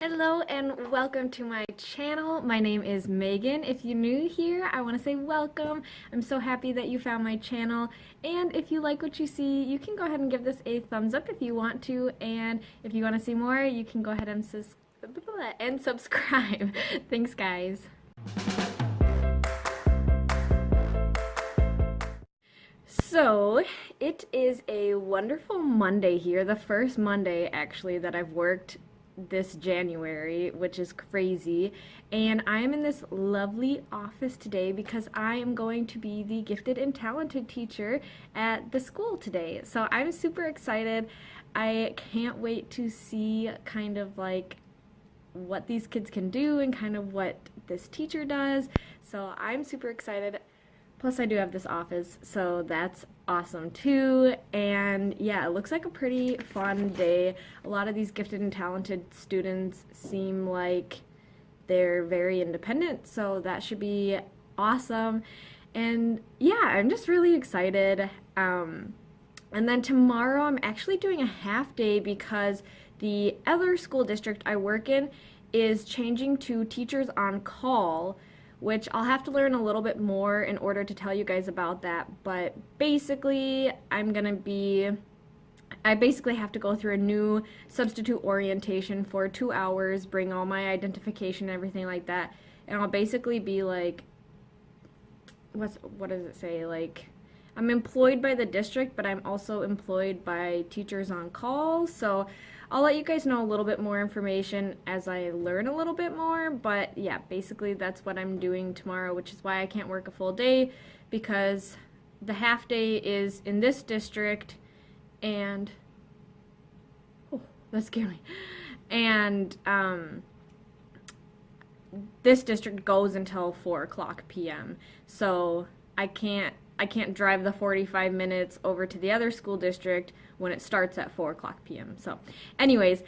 Hello and welcome to my channel. My name is Megan. If you're new here, I want to say welcome. I'm so happy that you found my channel, and if you like what you see, you can go ahead and give this a thumbs up if you want to, and if you want to see more, you can go ahead and subscribe. Thanks, guys. So, it is a wonderful Monday here, the first Monday actually that I've worked this January, which is crazy, and I am in this lovely office today because I am going to be the gifted and talented teacher at the school today. So I'm super excited. I can't wait to see kind of like what these kids can do and kind of what this teacher does. So I'm super excited. Plus, I do have this office, so that's awesome too. And yeah, it looks like a pretty fun day. A lot of these gifted and talented students seem like they're very independent, so that should be awesome. And yeah, I'm just really excited. And then tomorrow, I'm actually doing a half day because the other school district I work in is changing to teachers on call, which I'll have to learn a little bit more in order to tell you guys about that. But basically, I basically have to go through a new substitute orientation for 2 hours, bring all my identification and everything like that, and I'll basically be like, what does it say? Like, I'm employed by the district, but I'm also employed by teachers on call, so I'll let you guys know a little bit more information as I learn a little bit more, but yeah, basically that's what I'm doing tomorrow, which is why I can't work a full day, because the half day is in this district, and, oh, that scared me, and, this district goes until 4:00 p.m., so I can't drive the 45 minutes over to the other school district when it starts at 4:00 p.m. So anyways,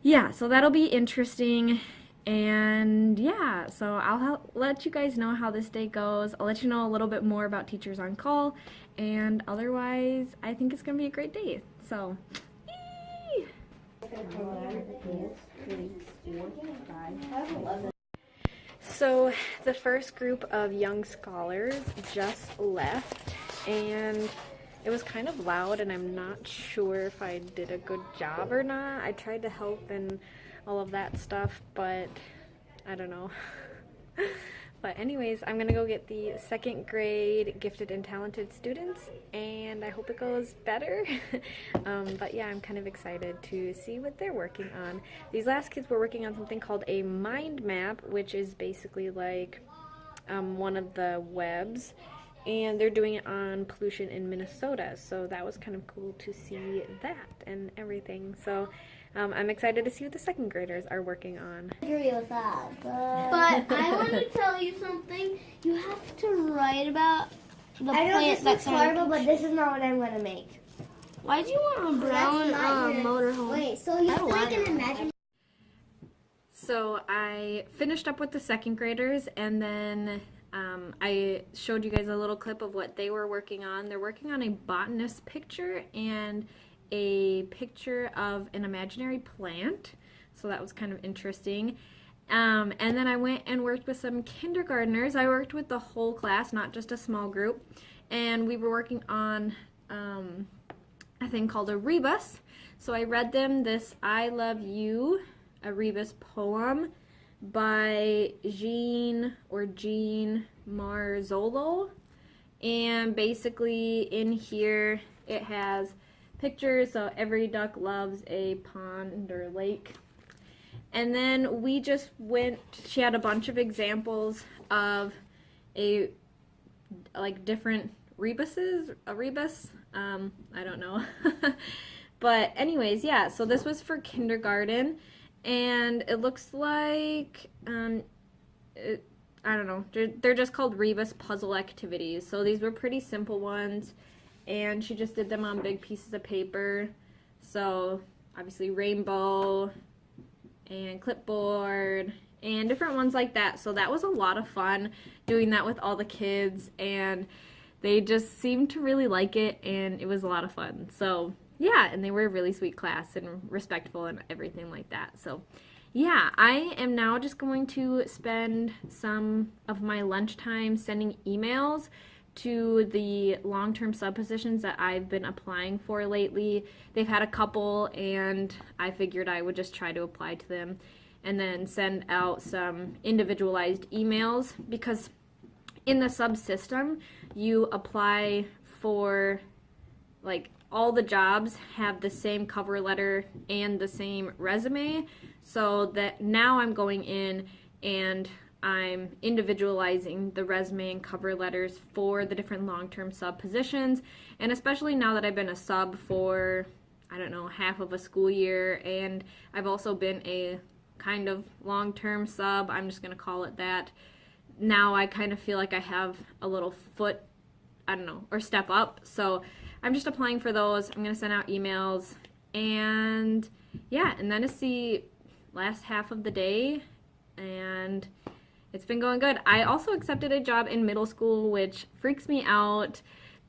yeah, so that'll be interesting. And yeah, so I'll let you guys know how this day goes. I'll let you know a little bit more about teachers on call. And otherwise, I think it's going to be a great day. So, yay! So the first group of young scholars just left, and it was kind of loud, and I'm not sure if I did a good job or not. I tried to help and all of that stuff, but I don't know. But anyways, I'm gonna go get the second grade gifted and talented students, and I hope it goes better. But yeah, I'm kind of excited to see what they're working on. These last kids were working on something called a mind map, which is basically like one of the webs, and they're doing it on pollution in Minnesota, so that was kind of cool to see that and everything. So I'm excited to see what the second graders are working on. I agree with that, but I want to tell you something. You have to write about the plant. I know this looks horrible, but this is not what I'm going to make. Why do you want a brown motorhome? Wait, so you have to make an imaginary... So I finished up with the second graders, and then I showed you guys a little clip of what they were working on. They're working on a botanist picture and a picture of an imaginary plant, so that was kind of interesting. And then I went and worked with some kindergartners. I worked with the whole class, not just a small group, and we were working on a thing called a rebus. So I read them this I Love You, a rebus poem by Jean Marzolo, and basically in here it has pictures, so every duck loves a pond or lake. And then we just she had a bunch of examples of different rebuses, a rebus, I don't know. But anyways, yeah, so this was for kindergarten, and it looks like, I don't know, they're just called rebus puzzle activities, so these were pretty simple ones. And she just did them on big pieces of paper. So obviously rainbow and clipboard and different ones like that. So that was a lot of fun doing that with all the kids, and they just seemed to really like it, and it was a lot of fun. So yeah, and they were a really sweet class and respectful and everything like that. So yeah, I am now just going to spend some of my lunchtime sending emails to the long-term sub positions that I've been applying for lately. They've had a couple, and I figured I would just try to apply to them and then send out some individualized emails, because in the subsystem you apply for, like, all the jobs have the same cover letter and the same resume, so that now I'm going in and I'm individualizing the resume and cover letters for the different long-term sub positions. And especially now that I've been a sub for, I don't know, half of a school year, and I've also been a kind of long-term sub, I'm just going to call it that. Now I kind of feel like I have a little foot, I don't know, or step up. So I'm just applying for those. I'm going to send out emails. And yeah, and then it's the last half of the day, and it's been going good. I also accepted a job in middle school, which freaks me out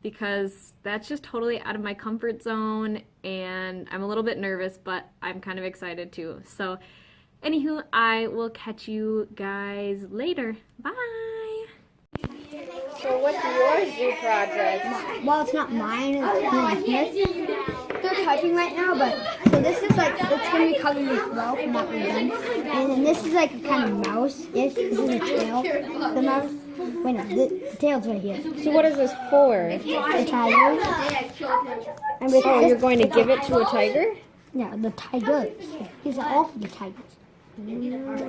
because that's just totally out of my comfort zone, and I'm a little bit nervous, but I'm kind of excited too. So anywho, I will catch you guys later. Bye! So what's your zoo project? Well, it's not mine. It's they're typing right now, but so this is like, it's gonna be covered with rope, not with them. And then this is like a kind of mouse-ish. This is the tail, the mouse. Wait, no, the tail's right here. So what is this for? The tiger. And with Oh, this, you're going to give it to a tiger? yeah, the tigers. These are all for the tigers.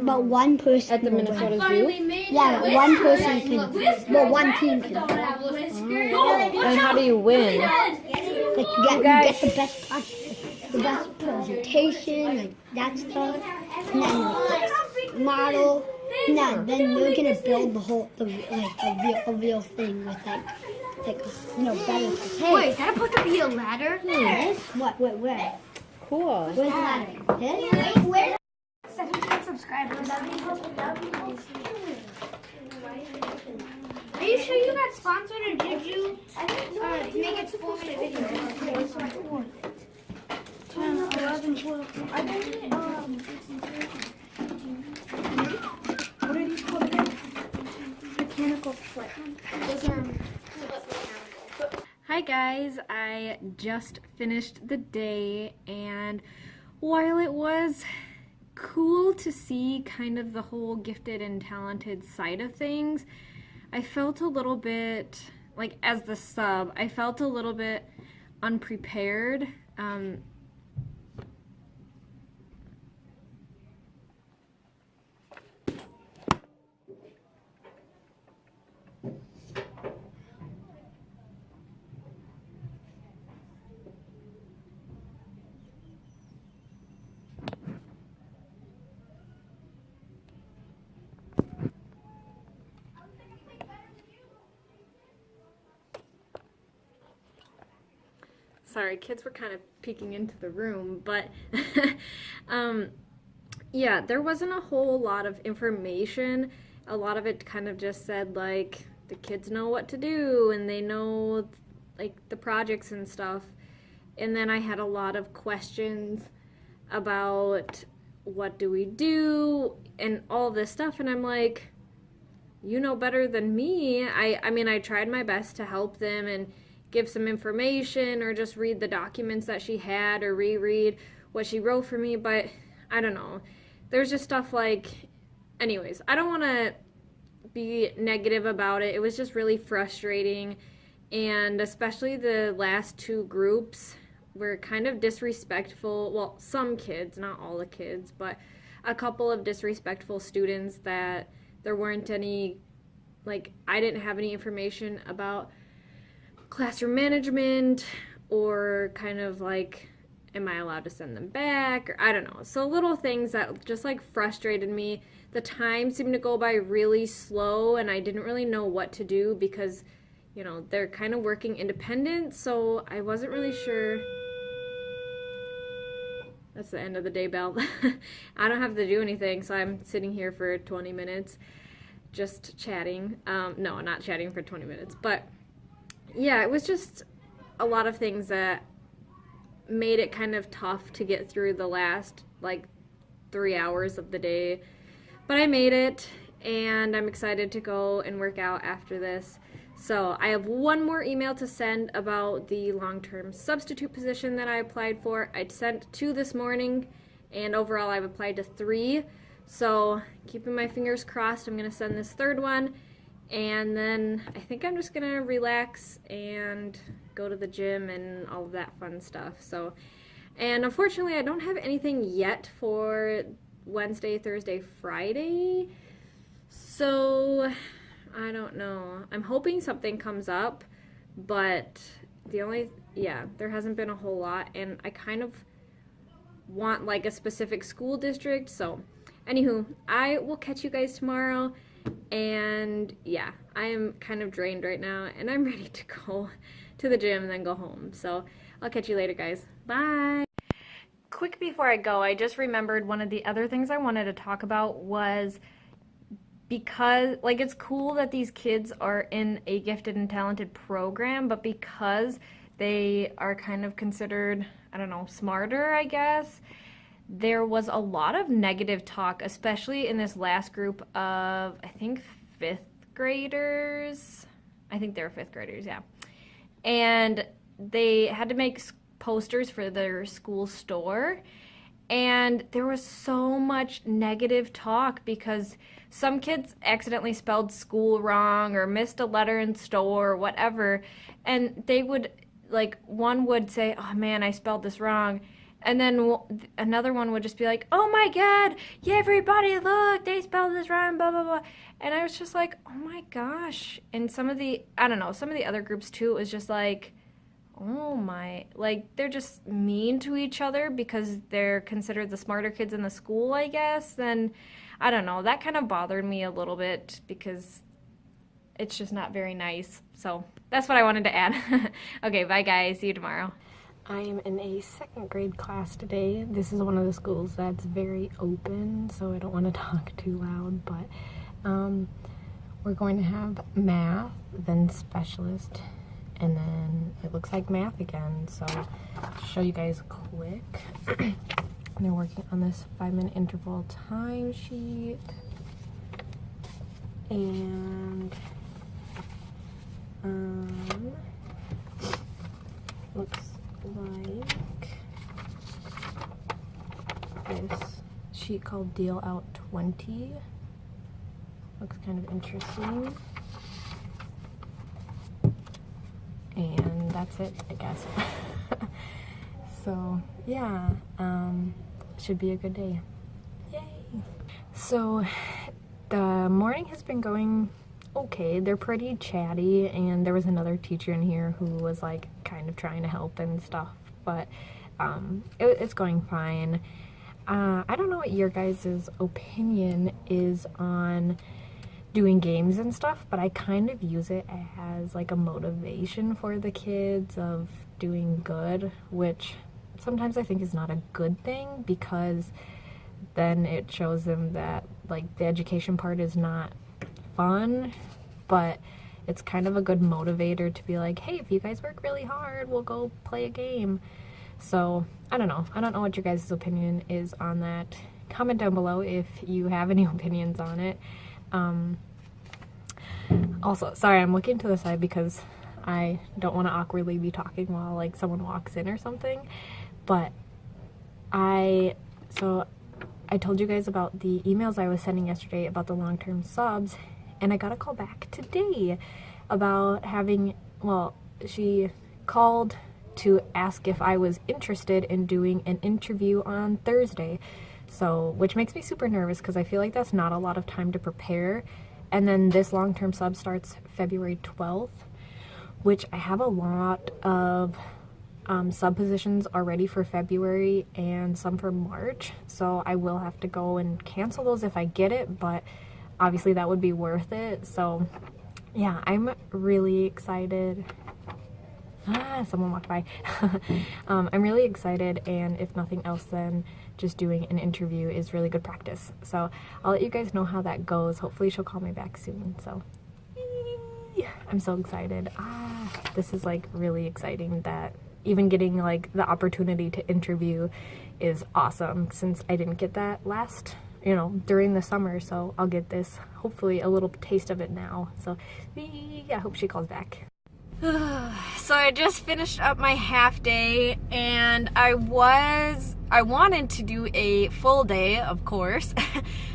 But one person At the will win. Minnesota Zoo? Yeah, but one person can. Well, one team can. And how do you win? Like you get the best part, the best presentation, like that stuff, and then like model, and then you're gonna build the whole, a real thing with like better. Hey, Wait, gotta put the be a ladder? what? Wait, where? Cool. Where's the ladder? This? Where? 17 subscribers. Are you sure you got sponsored, or did you make it 4-minute video? 10, 11, 12. I think what are these called again? Mechanical flip. Those are Hi guys, I just finished the day, and while it was cool to see kind of the whole gifted and talented side of things, I felt a little bit, like as the sub, I felt a little bit unprepared. Sorry, kids were kind of peeking into the room, but yeah, there wasn't a whole lot of information. A lot of it kind of just said, like, the kids know what to do and they know, like, the projects and stuff. And then I had a lot of questions about what do we do and all this stuff, and I'm like, you know better than me. I mean, I tried my best to help them and give some information or just read the documents that she had or reread what she wrote for me, but I don't know. There's just stuff like, anyways, I don't want to be negative about it. It was just really frustrating, and especially the last two groups were kind of disrespectful. Well, some kids, not all the kids, but a couple of disrespectful students that there weren't any, like, I didn't have any information about classroom management, or kind of like, am I allowed to send them back, or I don't know. So little things that just like frustrated me. The time seemed to go by really slow, and I didn't really know what to do because, you know, they're kind of working independent, so I wasn't really sure. That's the end of the day bell. I don't have to do anything, so I'm sitting here for 20 minutes just chatting. No, not chatting for 20 minutes, but yeah, it was just a lot of things that made it kind of tough to get through the last, like, 3 hours of the day. But I made it, and I'm excited to go and work out after this. So I have one more email to send about the long-term substitute position that I applied for. I sent 2 this morning, and overall I've applied to 3. So keeping my fingers crossed, I'm going to send this 3rd one. And then I think I'm just going to relax and go to the gym and all of that fun stuff. So, and unfortunately I don't have anything yet for Wednesday, Thursday, Friday. So I don't know. I'm hoping something comes up, but there hasn't been a whole lot, and I kind of want like a specific school district. So anywho, I will catch you guys tomorrow. And yeah, I am kind of drained right now, and I'm ready to go to the gym and then go home. So I'll catch you later, guys. Bye. Quick before I go, I just remembered one of the other things I wanted to talk about was, because like it's cool that these kids are in a gifted and talented program, but because they are kind of considered, I don't know, smarter, I guess, there was a lot of negative talk, especially in this last group of, I think, 5th graders. I think they were 5th graders, yeah. And they had to make posters for their school store. And there was so much negative talk because some kids accidentally spelled school wrong or missed a letter in store or whatever. And they would, like, one would say, oh man, I spelled this wrong. And then another one would just be like, oh my God, yeah, everybody look, they spelled this wrong, blah, blah, blah. And I was just like, oh my gosh. And some of the other groups too, it was just like, oh my, like they're just mean to each other because they're considered the smarter kids in the school, I guess. And I don't know, that kind of bothered me a little bit because it's just not very nice. So that's what I wanted to add. Okay, bye guys, see you tomorrow. I am in a 2nd grade class today. This is one of the schools that's very open, so I don't want to talk too loud, but we're going to have math, then specialist, and then it looks like math again. So to show you guys quick, they're working on this 5-minute interval timesheet, and looks like this sheet called Deal Out 20. Looks kind of interesting. And that's it, I guess. So, yeah, should be a good day. Yay! So, the morning has been going okay. They're pretty chatty, and there was another teacher in here who was like kind of trying to help and stuff, but it's going fine. I don't know what your guys' opinion is on doing games and stuff, but I kind of use it as like a motivation for the kids of doing good, which sometimes I think is not a good thing, because then it shows them that like the education part is not fun, but it's kind of a good motivator to be like, hey, if you guys work really hard, we'll go play a game. So I don't know what your guys' opinion is on that. Comment down below if you have any opinions on it. Also, sorry, I'm looking to the side because I don't want to awkwardly be talking while like someone walks in or something, but I told you guys about the emails I was sending yesterday about the long-term subs, and I got a call back today about she called to ask if I was interested in doing an interview on Thursday. So, which makes me super nervous because I feel like that's not a lot of time to prepare. And then this long-term sub starts February 12th, which I have a lot of sub positions already for February and some for March. So I will have to go and cancel those if I get it, but obviously that would be worth it. So yeah, I'm really excited. Someone walked by. I'm really excited, and if nothing else, then just doing an interview is really good practice. So I'll let you guys know how that goes. Hopefully she'll call me back soon. So I'm so excited. This is like really exciting that even getting like the opportunity to interview is awesome, since I didn't get that last, during the summer. So I'll get this, hopefully, a little taste of it now. So yeah, I hope she calls back. So I just finished up my half day, and I wanted to do a full day, of course,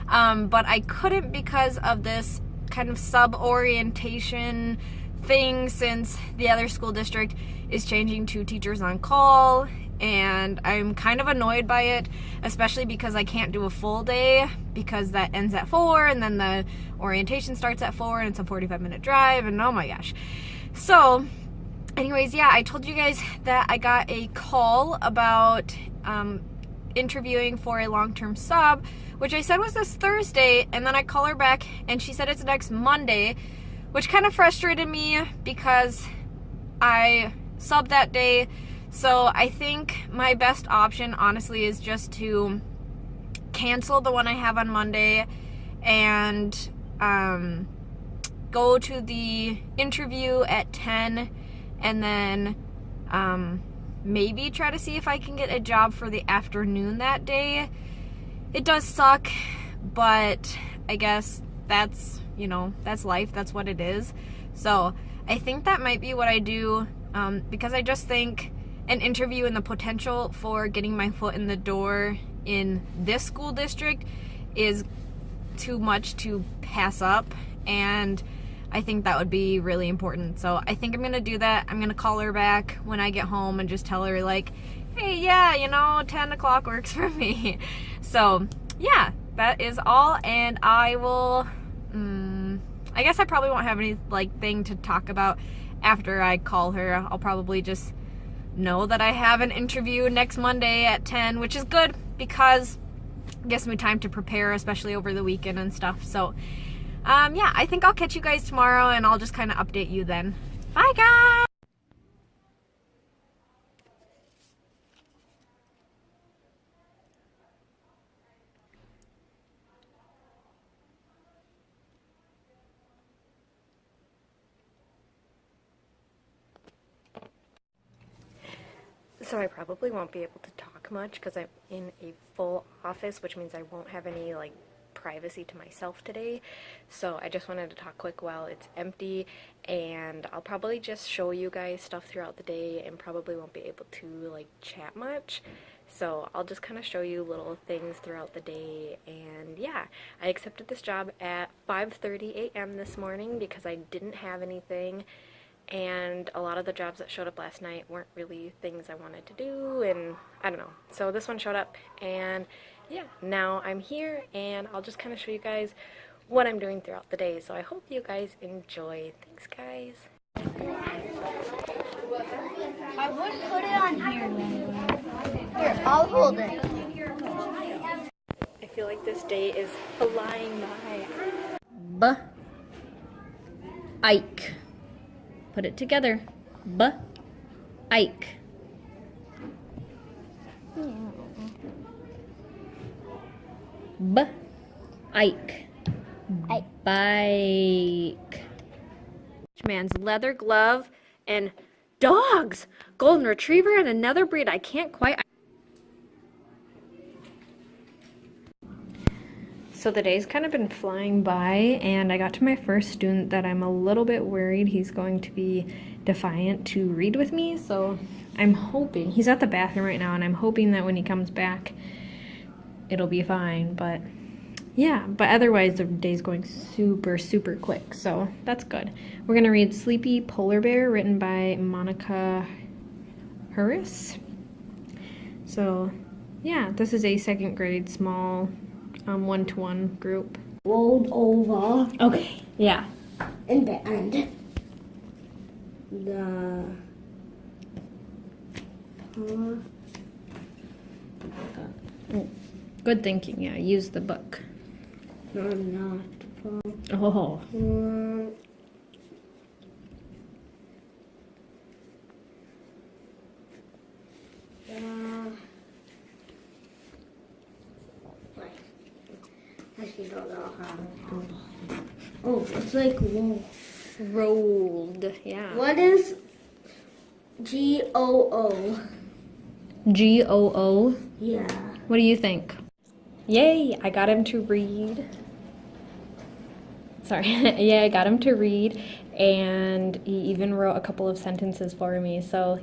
but I couldn't because of this kind of sub-orientation thing, since the other school district is changing to teachers on call, and I'm kind of annoyed by it, especially because I can't do a full day because that ends at 4, and then the orientation starts at 4, and it's a 45-minute drive, and oh my gosh. So anyways, yeah, I told you guys that I got a call about interviewing for a long-term sub, which I said was this Thursday, and then I call her back and she said it's next Monday, which kind of frustrated me because I subbed that day. So I think my best option, honestly, is just to cancel the one I have on Monday and go to the interview at 10, and then maybe try to see if I can get a job for the afternoon that day. It does suck, but I guess that's, that's life. That's what it is. So I think that might be what I do, because I just think an interview and the potential for getting my foot in the door in this school district is too much to pass up, and I think that would be really important. So I think I'm gonna do that. I'm gonna call her back when I get home and just tell her, like, hey, yeah, 10 o'clock works for me. So yeah, that is all, and I will, I guess I probably won't have any thing to talk about after I call her. I'll probably just know that I have an interview next Monday at 10, which is good because it gives me time to prepare, especially over the weekend and stuff. So yeah, I think I'll catch you guys tomorrow, and I'll just kind of update you then. Bye, guys! So I probably won't be able to talk much because I'm in a full office, which means I won't have any privacy to myself today. So I just wanted to talk quick while it's empty, and I'll probably just show you guys stuff throughout the day and probably won't be able to chat much. So I'll just kind of show you little things throughout the day. And yeah, I accepted this job at 5:30 a.m. this morning because I didn't have anything, and a lot of the jobs that showed up last night weren't really things I wanted to do, and I don't know. So this one showed up, and yeah, now I'm here, and I'll just kind of show you guys what I'm doing throughout the day. So I hope you guys enjoy. Thanks, guys. I would put it on here. Here, I'll hold it. I feel like this day is flying by. Ike. Put it together. Ike. Ike. Bike. Man's leather glove and dogs. Golden retriever and another breed I can't quite. So the day's kind of been flying by, and I got to my first student that I'm a little bit worried he's going to be defiant to read with me. So I'm hoping, he's at the bathroom right now, and I'm hoping that when he comes back it'll be fine. But yeah, but otherwise the day's going super, super quick, so that's good. We're gonna read Sleepy Polar Bear, written by Monica Harris. So yeah, this is a second grade small one-to-one group. Rolled over. Okay, yeah. In the end, Good thinking, yeah, use the book. not. Oh. Actually, don't know how. Oh, it's like rolled. Rolled, yeah. What is G-O-O. G-O-O? Yeah. What do you think? Yay, I got him to read. Sorry, yeah, I got him to read, and he even wrote a couple of sentences for me, so,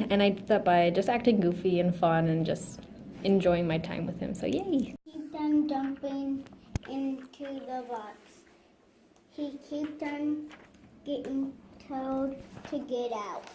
and I did that by just acting goofy and fun and just enjoying my time with him, so yay. Keep on dumping into the box. He keeps on getting told to get out.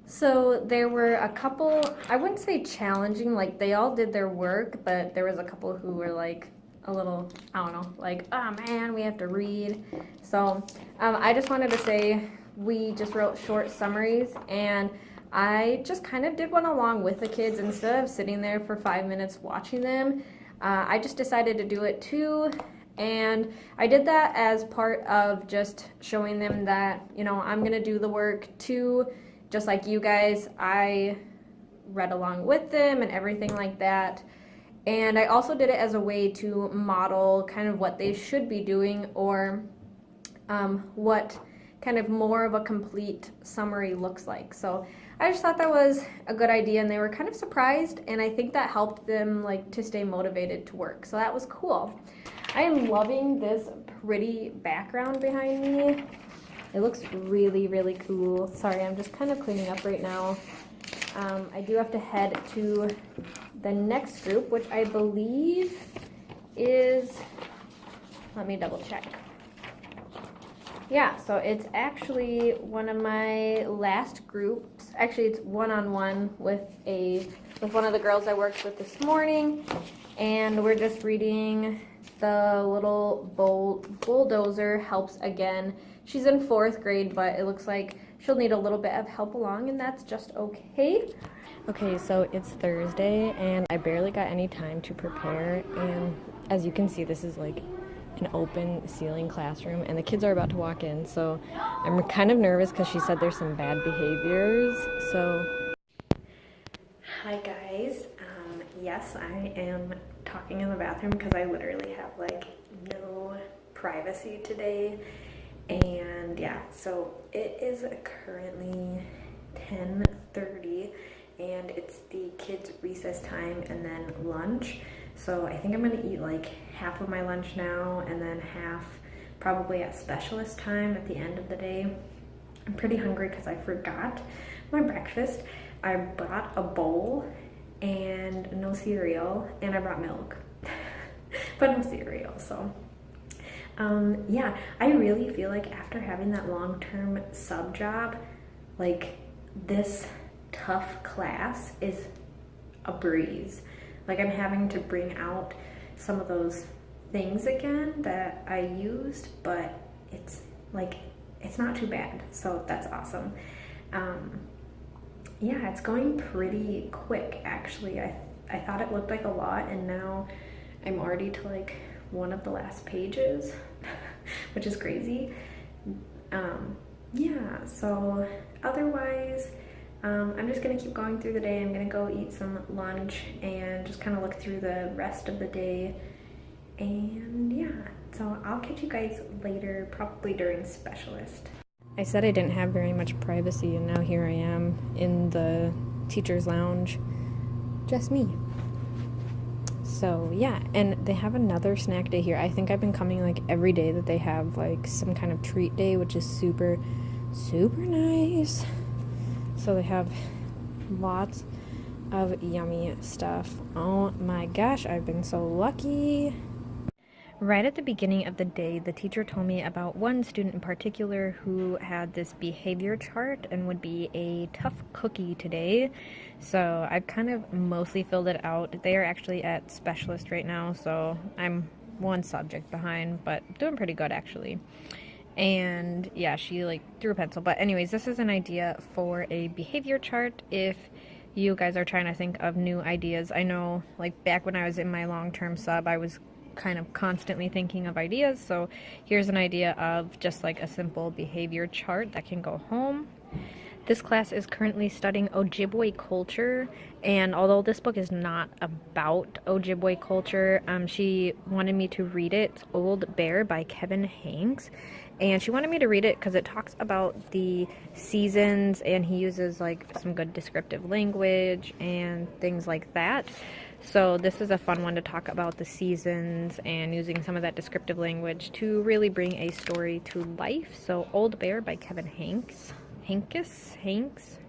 So there were a couple, I wouldn't say challenging, like they all did their work, but there was a couple who were like a little, I don't know, like, oh man, we have to read. So I just wanted to say we just wrote short summaries, and I just kind of did one along with the kids instead of sitting there for 5 minutes watching them. I just decided to do it too. And I did that as part of just showing them that, you know, I'm gonna do the work too. Just like you guys, I read along with them and everything like that. And I also did it as a way to model kind of what they should be doing, or what kind of more of a complete summary looks like. So I just thought that was a good idea, and they were kind of surprised, and I think that helped them like to stay motivated to work. So that was cool. I am loving this pretty background behind me. It looks really, really cool. Sorry, I'm just kind of cleaning up right now. I do have to head to the next group, which I believe is, let me double check. Yeah, so it's actually one of my last groups. Actually, it's one-on-one with one of the girls I worked with this morning, and we're just reading The Little Bulldozer Helps Again. She's in 4th grade, but it looks like she'll need a little bit of help along, and that's just okay. Okay, so it's Thursday, and I barely got any time to prepare, and as you can see, this is like an open ceiling classroom, and the kids are about to walk in, so I'm kind of nervous because she said there's some bad behaviors. So hi guys, yes, I am talking in the bathroom because I literally have like no privacy today. And yeah, so it is currently 10:30, and it's the kids' recess time and then lunch. So I think I'm gonna eat like half of my lunch now, and then half probably at specialist time at the end of the day. I'm pretty hungry because I forgot my breakfast. I brought a bowl and no cereal, and I brought milk, but no cereal, so. Yeah, I really feel like after having that long-term sub job, like this tough class is a breeze. Like I'm having to bring out some of those things again that I used, but it's like, it's not too bad. So that's awesome. Yeah, it's going pretty quick actually. I thought it looked like a lot, and now I'm already to like one of the last pages, which is crazy. Yeah, so otherwise, I'm just gonna keep going through the day. I'm gonna go eat some lunch and just kind of look through the rest of the day. And yeah, so I'll catch you guys later, probably during specialist. I said I didn't have very much privacy, and now here I am in the teacher's lounge, just me. So yeah, and they have another snack day here. I think I've been coming like every day that they have like some kind of treat day, which is super, super nice. So they have lots of yummy stuff. Oh my gosh, I've been so lucky. Right at the beginning of the day, the teacher told me about one student in particular who had this behavior chart and would be a tough cookie today. So I've kind of mostly filled it out. They are actually at specialist right now, so I'm one subject behind, but doing pretty good actually. And yeah, she like threw a pencil. But anyways, this is an idea for a behavior chart if you guys are trying to think of new ideas. I know like back when I was in my long-term sub, I was kind of constantly thinking of ideas, so here's an idea of just like a simple behavior chart that can go home. This class is currently studying Ojibwe culture, and although this book is not about Ojibwe culture, she wanted me to read it. It's Old Bear by Kevin Hanks, and she wanted me to read it because it talks about the seasons, and he uses like some good descriptive language and things like that. So this is a fun one to talk about the seasons and using some of that descriptive language to really bring a story to life. So Old Bear by Kevin Hanks. Hanks.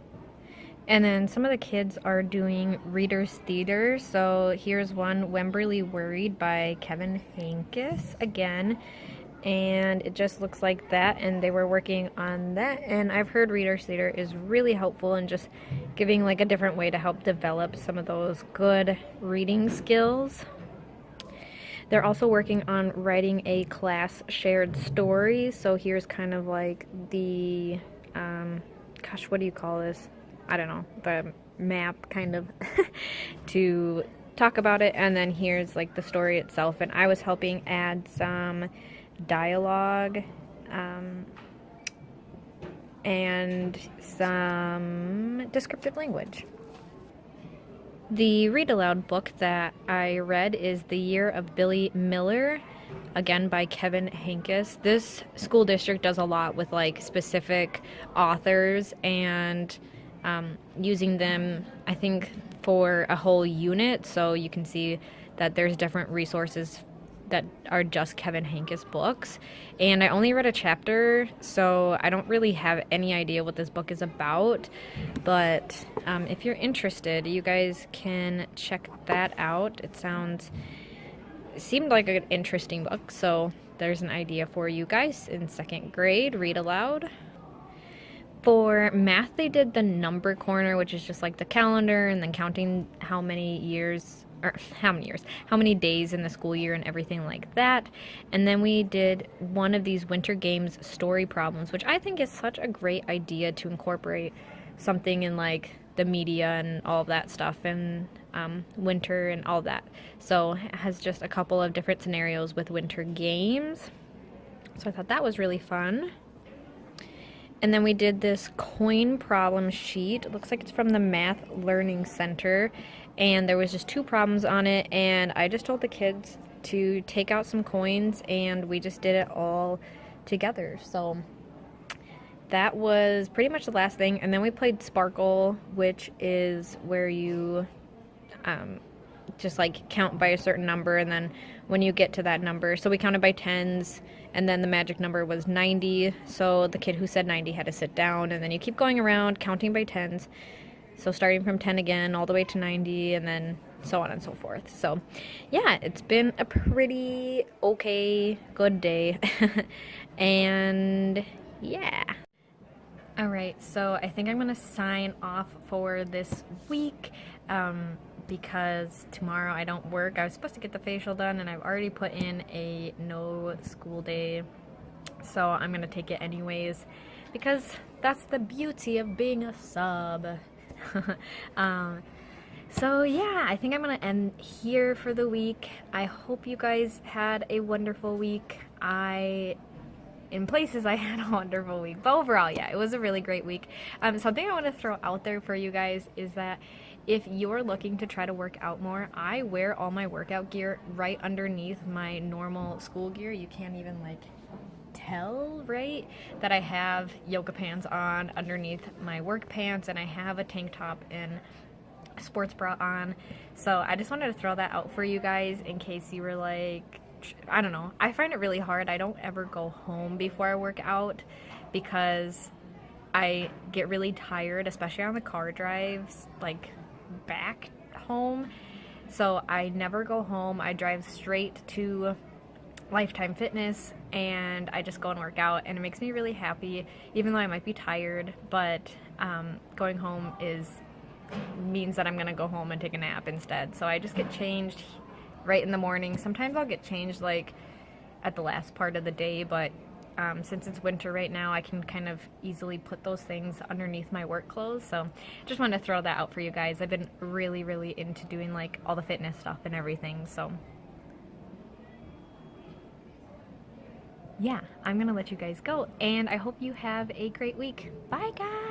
And then some of the kids are doing Reader's Theater. So here's one, Wemberly Worried by Kevin Hanks again. And it just looks like that, and they were working on that. And I've heard Reader's Theater is really helpful in just giving like a different way to help develop some of those good reading skills. They're also working on writing a class shared story. So here's kind of like the gosh, what do you call this? I don't know, the map kind of to talk about it. And then here's like the story itself, and I was helping add some dialogue and some descriptive language. The read aloud book that I read is The Year of Billy Miller, again by Kevin Hanks. This school district does a lot with like specific authors and using them, I think, for a whole unit. So you can see that there's different resources that are just Kevin Hanks books. And I only read a chapter, so I don't really have any idea what this book is about. But if you're interested, you guys can check that out. It seemed like an interesting book, so there's an idea for you guys in second grade, read aloud. For math, they did the number corner, which is just like the calendar and then counting how many days in the school year and everything like that. And then we did one of these Winter Games story problems, which I think is such a great idea to incorporate something in like the media and all of that stuff, and winter and all that. So it has just a couple of different scenarios with Winter Games. So I thought that was really fun. And then we did this coin problem sheet. It looks like it's from the Math Learning Center. And there was just 2 problems on it. And I just told the kids to take out some coins, and we just did it all together. So that was pretty much the last thing. And then we played Sparkle, which is where you just like count by a certain number, and then when you get to that number, so we counted by tens, and then the magic number was 90, so the kid who said 90 had to sit down, and then you keep going around counting by tens, so starting from 10 again all the way to 90, and then so on and so forth. So yeah, it's been a pretty okay, good day. And yeah. Alright, so I think I'm gonna sign off for this week, because tomorrow I don't work. I was supposed to get the facial done, and I've already put in a no school day, so I'm gonna take it anyways, because that's the beauty of being a sub. So yeah, I think I'm gonna end here for the week. I hope you guys had a wonderful week. In places I had a wonderful week, but overall, yeah, it was a really great week. Something I want to throw out there for you guys is that if you're looking to try to work out more, I wear all my workout gear right underneath my normal school gear. You can't even like tell, right, that I have yoga pants on underneath my work pants, and I have a tank top and sports bra on. So I just wanted to throw that out for you guys in case you were like, I don't know. I find it really hard. I don't ever go home before I work out because I get really tired, especially on the car drives, like back home. So I never go home. I drive straight to Lifetime Fitness and I just go and work out, and it makes me really happy, even though I might be tired. But going home means that I'm gonna go home and take a nap instead. So I just get changed right in the morning. Sometimes I'll get changed like at the last part of the day, but since it's winter right now, I can kind of easily put those things underneath my work clothes. So just wanted to throw that out for you guys. I've been really, really into doing like all the fitness stuff and everything. So yeah, I'm gonna let you guys go, and I hope you have a great week. Bye guys.